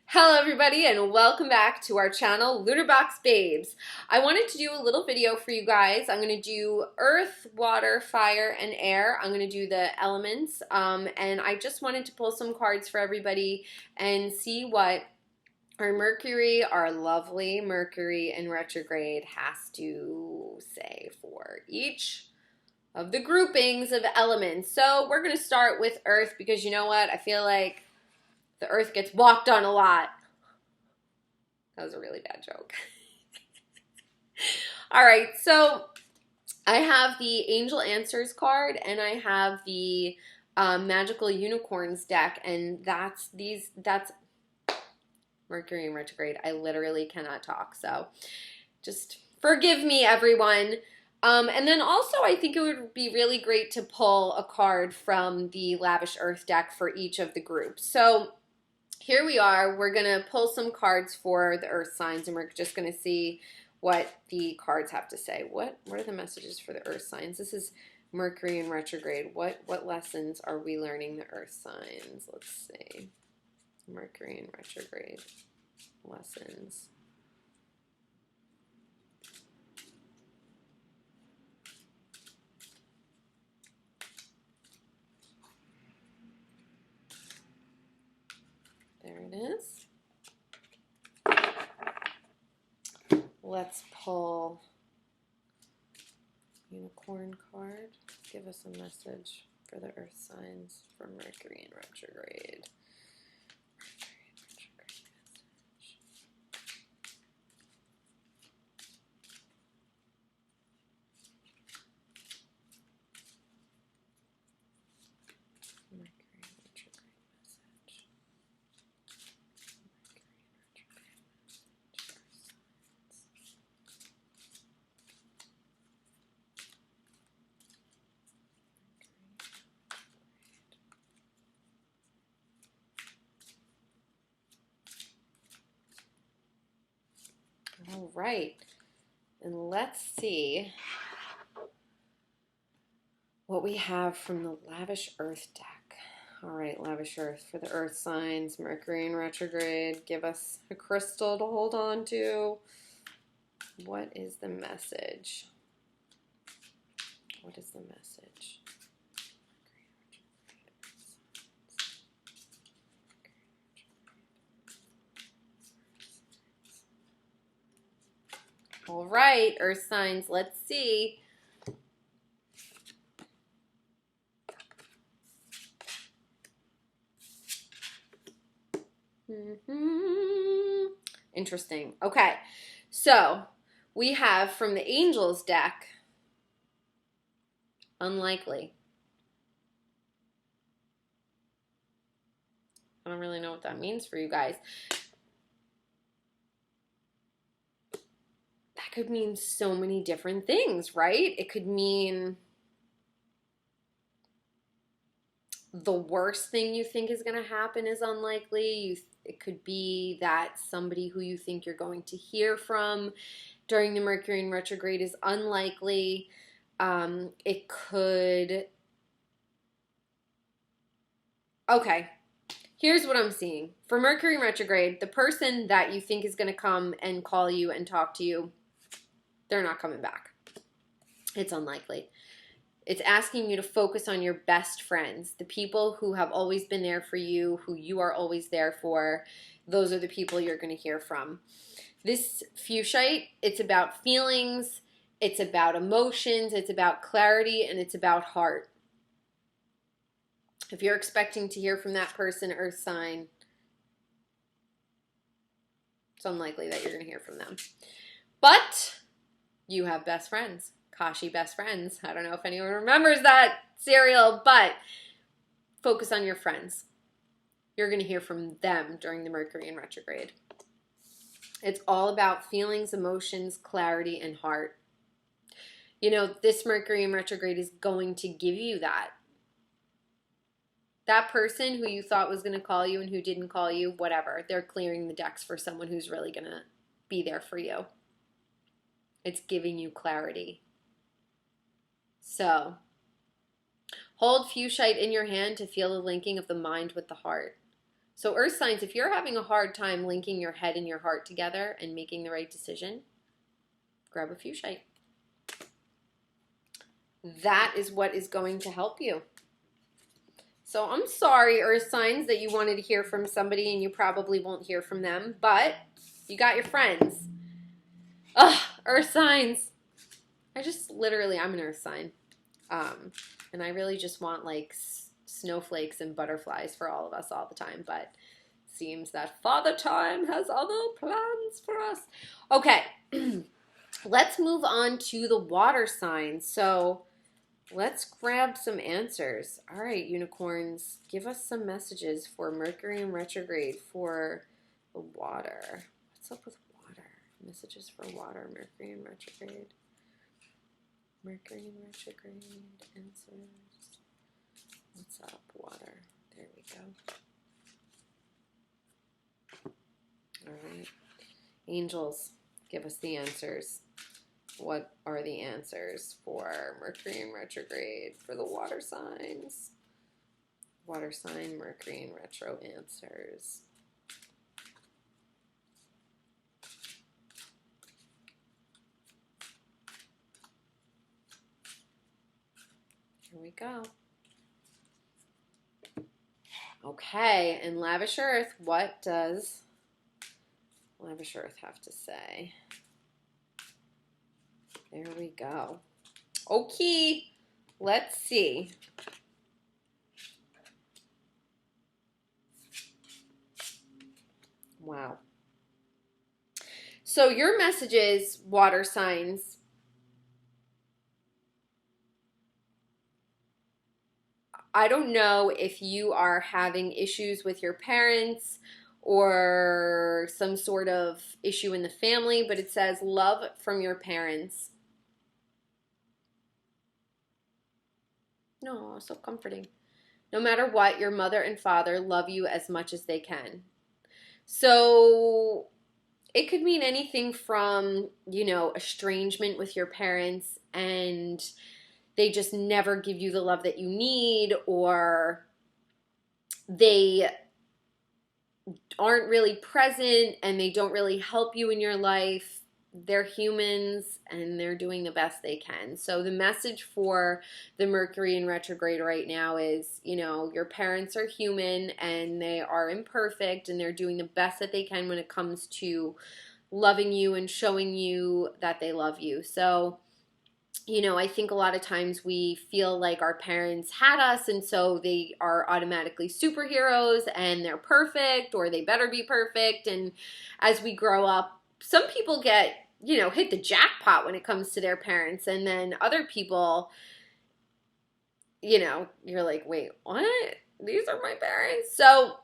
Hello everybody and welcome back to our channel, Lunar Box Babes. I wanted to do a little video for you guys. I'm going to do earth, water, fire, and air. I'm going to do the elements and I just wanted to pull some cards for everybody and see what our Mercury, our lovely Mercury in retrograde has to say for each of the groupings of elements. So we're going to start with earth because you know what? I feel like the earth gets walked on a lot. That was a really bad joke. All right, so I have the Angel Answers card and I have the Magical Unicorns deck, and that's Mercury in retrograde. I literally cannot talk, so just forgive me, everyone. And then also, I think it would be really great to pull a card from the Lavish Earth deck for each of the groups. So here we are. We're going to pull some cards for the earth signs, and we're just going to see what the cards have to say. What are the messages for the earth signs? This is Mercury in retrograde. What lessons are we learning the earth signs? Let's see. Mercury in retrograde lessons. There it is. Let's pull Unicorn card. Give us a message for the earth signs for Mercury in retrograde. All right, and let's see what we have from the Lavish Earth deck. All right, Lavish Earth for the earth signs, Mercury in retrograde. Give us a crystal to hold on to. What is the message? What is the message? All right, earth signs, let's see. Interesting. Okay, so we have from the Angels deck, unlikely. I don't really know what that means for you guys. That could mean so many different things, right? It could mean the worst thing you think is going to happen is unlikely. It could be that somebody who you think you're going to hear from during the Mercury in retrograde is unlikely. It could... Okay, here's what I'm seeing. For Mercury in retrograde, the person that you think is going to come and call you and talk to you, they're not coming back. It's unlikely. It's asking you to focus on your best friends, the people who have always been there for you, who you are always there for. Those are the people you're going to hear from. This Fuchsite, it's about feelings, it's about emotions, it's about clarity, and it's about heart. If you're expecting to hear from that person, earth sign, it's unlikely that you're going to hear from them. But you have best friends. Kashi Best Friends. I don't know if anyone remembers that cereal, but focus on your friends. You're going to hear from them during the Mercury in retrograde. It's all about feelings, emotions, clarity, and heart. You know, this Mercury in retrograde is going to give you that. That person who you thought was going to call you and who didn't call you, whatever, they're clearing the decks for someone who's really going to be there for you. It's giving you clarity. So, hold Fuchsite in your hand to feel the linking of the mind with the heart. So earth signs, if you're having a hard time linking your head and your heart together and making the right decision, grab a fuchsite. That is what is going to help you. So I'm sorry, earth signs, that you wanted to hear from somebody and you probably won't hear from them, but you got your friends. Ugh, earth signs. I'm an earth sign. And I really just want like snowflakes and butterflies for all of us all the time, but seems that Father Time has other plans for us. Okay, let's move on to the water signs. So let's grab some answers. All right, unicorns, give us some messages for Mercury in retrograde for the water. What's up with water? Messages for water, Mercury in retrograde. Mercury in retrograde, answers. What's up, water? There we go. All right. Angels, give us the answers. What are the answers for Mercury in retrograde for the water signs? Water sign, Mercury in retro answers. Here we go. Okay, and Lavish Earth, what does Lavish Earth have to say? There we go. Okay, let's see. Wow. So your messages, water signs, I don't know if you are having issues with your parents or some sort of issue in the family, but it says love from your parents. No, so comforting. No matter what, your mother and father love you as much as they can. So it could mean anything from, estrangement with your parents and they just never give you the love that you need, or they aren't really present and they don't really help you in your life. They're humans and they're doing the best they can. So the message for the Mercury in retrograde right now is, your parents are human and they are imperfect and they're doing the best that they can when it comes to loving you and showing you that they love you. So I think a lot of times we feel like our parents had us and so they are automatically superheroes and they're perfect or they better be perfect. And as we grow up, some people get, hit the jackpot when it comes to their parents. And then other people, you're like, wait, what? These are my parents? So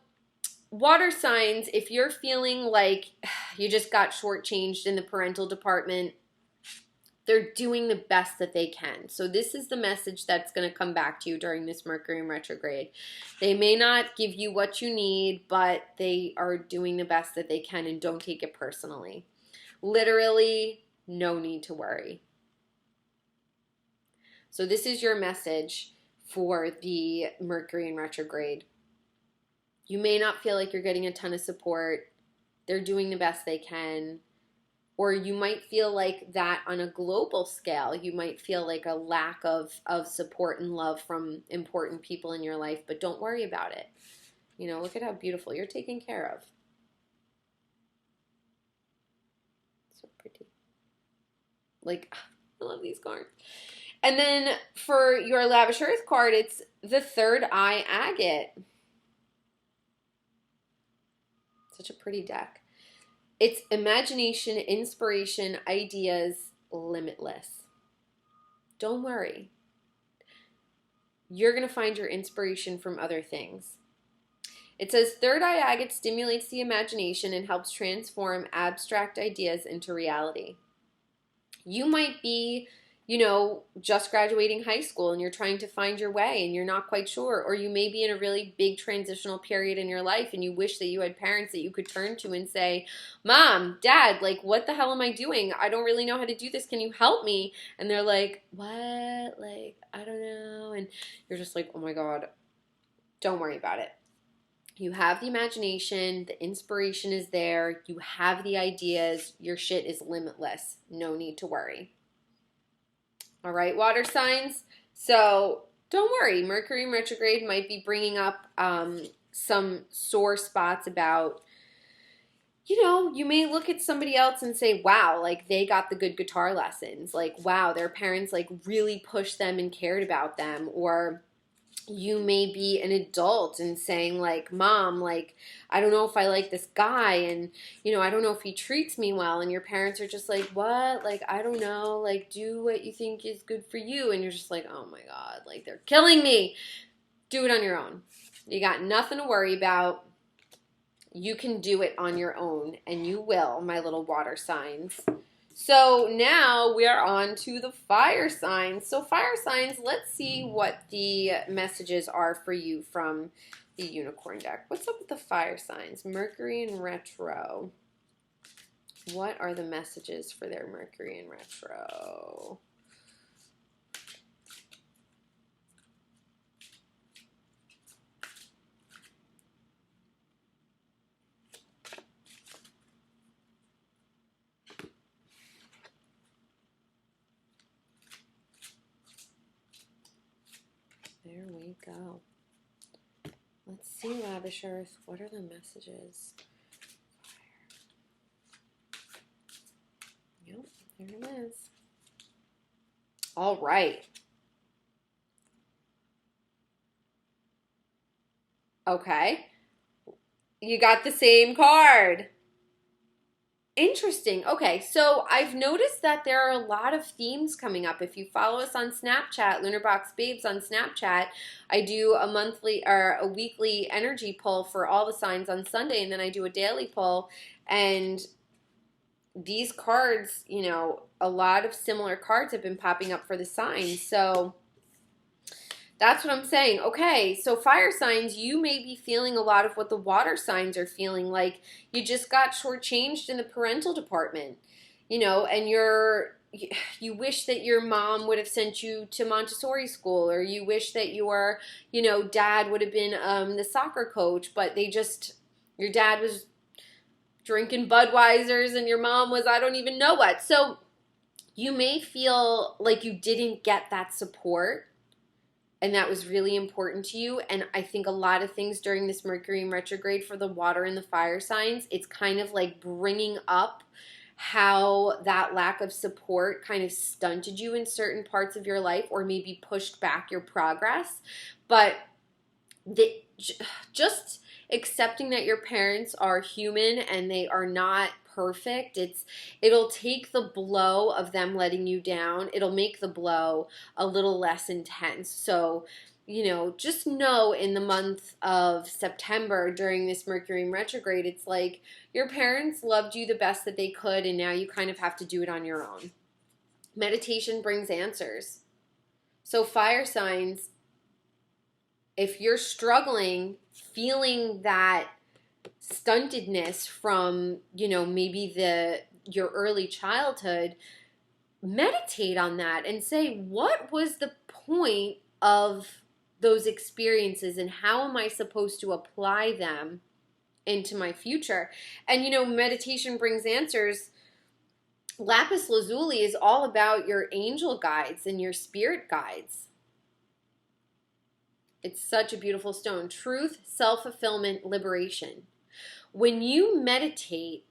water signs, if you're feeling like you just got shortchanged in the parental department, they're doing the best that they can. So this is the message that's going to come back to you during this Mercury in retrograde. They may not give you what you need, but they are doing the best that they can, and don't take it personally. Literally, no need to worry. So this is your message for the Mercury in retrograde. You may not feel like you're getting a ton of support. They're doing the best they can. Or you might feel like that on a global scale. You might feel like a lack of support and love from important people in your life, but don't worry about it. Look at how beautiful you're taken care of. So pretty. Like, I love these cards. And then for your Lavish Earth card, it's the Third Eye Agate. Such a pretty deck. It's imagination, inspiration, ideas, limitless. Don't worry. You're going to find your inspiration from other things. It says Third Eye Agate stimulates the imagination and helps transform abstract ideas into reality. You might be, just graduating high school and you're trying to find your way and you're not quite sure. Or you may be in a really big transitional period in your life and you wish that you had parents that you could turn to and say, Mom, Dad, like, what the hell am I doing? I don't really know how to do this. Can you help me? And they're like, what? Like, I don't know. And you're just like, oh my God, don't worry about it. You have the imagination, the inspiration is there, you have the ideas, your shit is limitless. No need to worry. All right, water signs. So don't worry, Mercury in retrograde might be bringing up some sore spots about, you may look at somebody else and say, wow, like they got the good guitar lessons. Like, wow, their parents like really pushed them and cared about them. Or you may be an adult and saying like, mom, like, I don't know if I like this guy, and I don't know if he treats me well, and your parents are just like, what? Like, I don't know, like, do what you think is good for you. And you're just like, oh my God, like, they're killing me. Do it on your own. You got nothing to worry about. You can do it on your own, and you will, my little water signs. So now we are on to the fire signs. So fire signs, let's see what the messages are for you from the unicorn deck. What's up with the fire signs? Mercury in retro. What are the messages for their Mercury in retro? There we go. Let's see, Lavish Earth. What are the messages? Fire. Yep, there it is. All right. Okay. You got the same card. Interesting. Okay, so I've noticed that there are a lot of themes coming up. If you follow us on Snapchat, Lunarbox Babes on Snapchat, I do a monthly or a weekly energy pull for all the signs on Sunday, and then I do a daily pull. And these cards, a lot of similar cards have been popping up for the signs. So that's what I'm saying. Okay, so fire signs, you may be feeling a lot of what the water signs are feeling, like you just got shortchanged in the parental department, and you wish that your mom would have sent you to Montessori school, or you wish that your, dad would have been the soccer coach, but your dad was drinking Budweisers and your mom was, I don't even know what. So you may feel like you didn't get that support, and that was really important to you. And I think a lot of things during this Mercury in retrograde for the water and the fire signs, it's kind of like bringing up how that lack of support kind of stunted you in certain parts of your life, or maybe pushed back your progress. But just accepting that your parents are human and they are not perfect, it'll take the blow of them letting you down, it'll make the blow a little less intense. So just know in the month of September during this Mercury in retrograde, it's like your parents loved you the best that they could, and now you kind of have to do it on your own. Meditation brings answers. So fire signs, if you're struggling, feeling that stuntedness from, maybe your early childhood, meditate on that and say, what was the point of those experiences and how am I supposed to apply them into my future? And, meditation brings answers. Lapis lazuli is all about your angel guides and your spirit guides. It's such a beautiful stone. Truth, self-fulfillment, liberation. When you meditate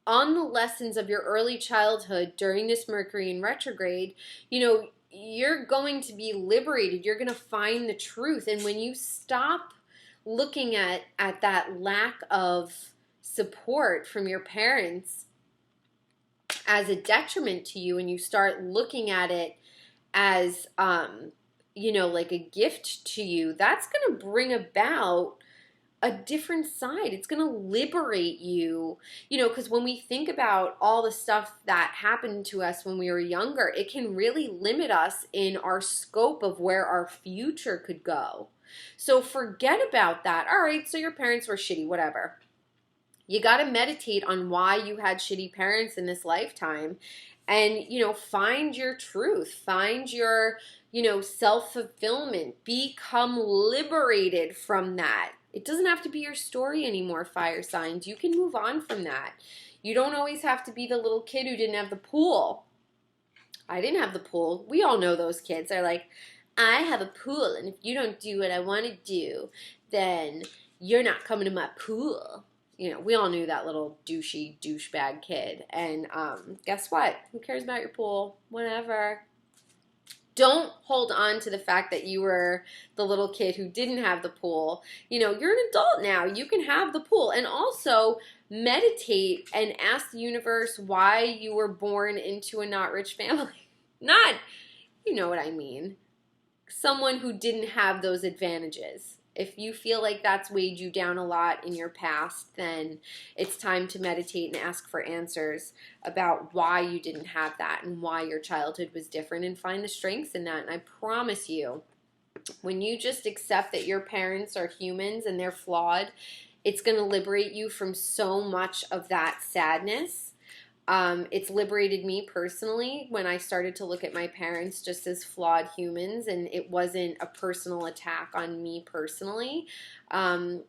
on the lessons of your early childhood during this Mercury in retrograde, you're going to be liberated. You're going to find the truth. And when you stop looking at that lack of support from your parents as a detriment to you, and you start looking at it as, like a gift to you, that's going to bring about a different side. It's going to liberate you, because when we think about all the stuff that happened to us when we were younger, it can really limit us in our scope of where our future could go. So forget about that. All right, so your parents were shitty, whatever. You got to meditate on why you had shitty parents in this lifetime, and, find your truth, find your, self-fulfillment, become liberated from that. It doesn't have to be your story anymore, fire signs. You can move on from that. You don't always have to be the little kid who didn't have the pool. I didn't have the pool. We all know those kids. They're like, I have a pool, and if you don't do what I want to do, then you're not coming to my pool. You know, we all knew that little douchebag kid. And guess what? Who cares about your pool? Whatever. Don't hold on to the fact that you were the little kid who didn't have the pool. You know, you're an adult now. You can have the pool. And also meditate and ask the universe why you were born into a not rich family. Not, you know what I mean. Someone who didn't have those advantages. If you feel like that's weighed you down a lot in your past, then it's time to meditate and ask for answers about why you didn't have that and why your childhood was different, and find the strengths in that. And I promise you, when you just accept that your parents are humans and they're flawed, it's going to liberate you from so much of that sadness. It's liberated me personally when I started to look at my parents just as flawed humans, and it wasn't a personal attack on me personally. So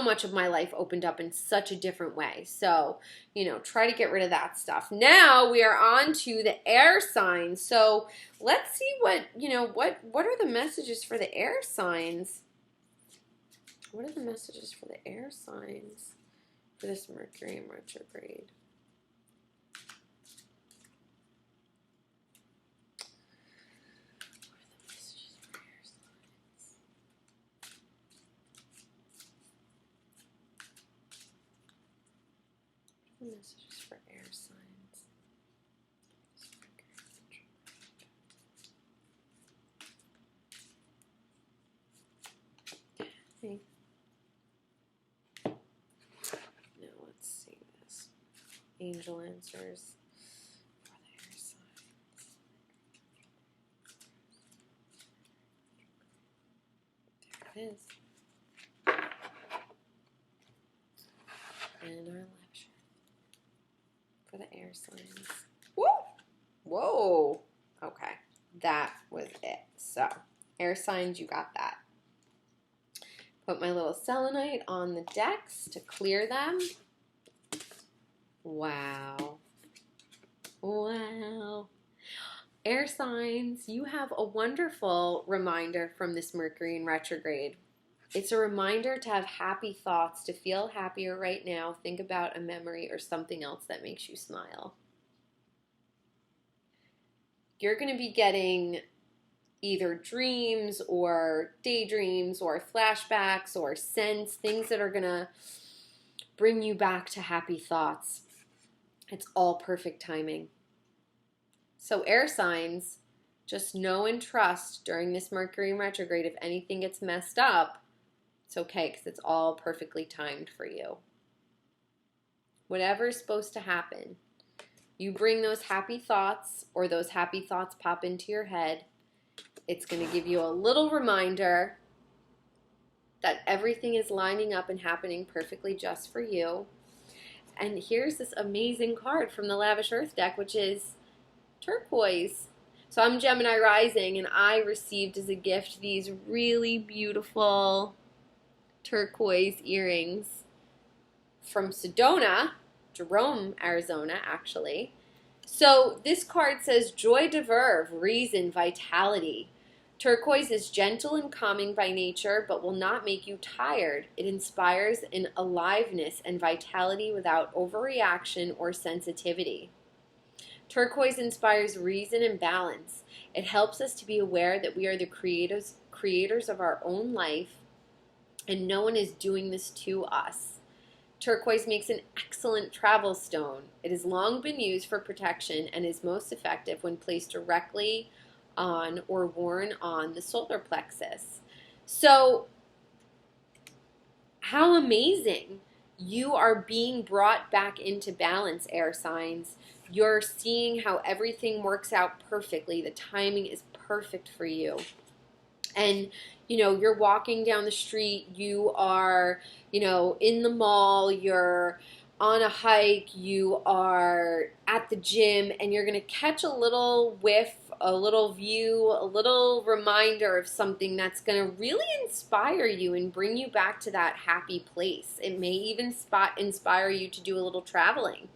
much of my life opened up in such a different way. So, you know, try to get rid of that stuff. Now we are on to the air signs. So let's see what are the messages for the air signs? What are the messages for the air signs for this Mercury in retrograde? Messages for air signs. Okay. Now let's see this. Angel answers for the air signs. There it is. And our lecture for the air signs. Woo! Whoa! Okay, that was it. So, air signs, you got that. Put my little selenite on the decks to clear them. Wow. Wow. Air signs, you have a wonderful reminder from this Mercury in retrograde. It's a reminder to have happy thoughts, to feel happier right now. Think about a memory or something else that makes you smile. You're going to be getting either dreams or daydreams or flashbacks or sense, things that are going to bring you back to happy thoughts. It's all perfect timing. So air signs, just know and trust during this Mercury in retrograde, if anything gets messed up, it's okay, because it's all perfectly timed for you. Whatever is supposed to happen, you bring those happy thoughts, or those happy thoughts pop into your head, it's going to give you a little reminder that everything is lining up and happening perfectly just for you. And here's this amazing card from the Lavish Earth deck, which is turquoise. So I'm Gemini rising, and I received as a gift these really beautiful turquoise earrings from Sedona, Jerome, Arizona, actually. So this card says joie de vivre, reason, vitality. Turquoise is gentle and calming by nature, but will not make you tired. It inspires an aliveness and vitality without overreaction or sensitivity. Turquoise inspires reason and balance. It helps us to be aware that we are the creators of our own life, and no one is doing this to us. Turquoise makes an excellent travel stone. It has long been used for protection and is most effective when placed directly on or worn on the solar plexus. So, how amazing. You are being brought back into balance, air signs. You're seeing how everything works out perfectly. The timing is perfect for you. And, you know, you're walking down the street, you are, you know, in the mall, you're on a hike, you are at the gym, and you're going to catch a little whiff a little view, a little reminder of something that's going to really inspire you and bring you back to that happy place. It may even inspire you to do a little traveling.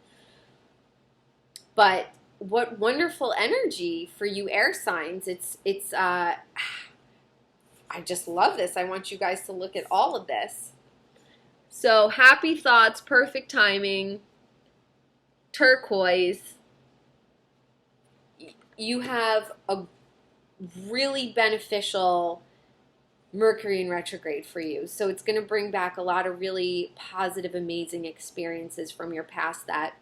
But what wonderful energy for you air signs. I just love this. I want you guys to look at all of this. So happy thoughts, perfect timing, turquoise. You have a really beneficial Mercury in retrograde for you. So it's going to bring back a lot of really positive, amazing experiences from your past that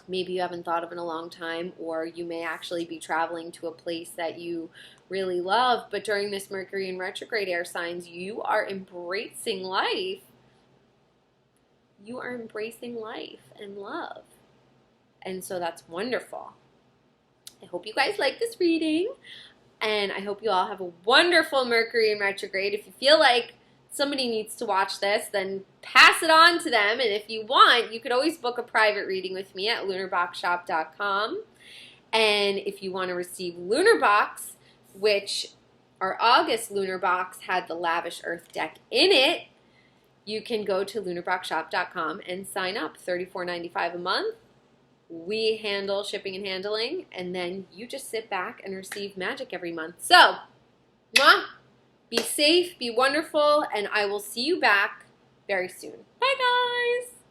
maybe you haven't thought of in a long time, or you may actually be traveling to a place that you really love. But during this Mercury in retrograde, air signs, you are embracing life. You are embracing life and love. And so that's wonderful. I hope you guys like this reading, and I hope you all have a wonderful Mercury in retrograde. If you feel like somebody needs to watch this, then pass it on to them. And if you want, you could always book a private reading with me at lunarboxshop.com. And if you want to receive Lunar Box, which our August Lunar Box had the Lavish Earth deck in it, you can go to lunarboxshop.com and sign up. $34.95 a month. We handle shipping and handling, and then you just sit back and receive magic every month. So, mwah! Be safe, be wonderful, and I will see you back very soon. Bye, guys!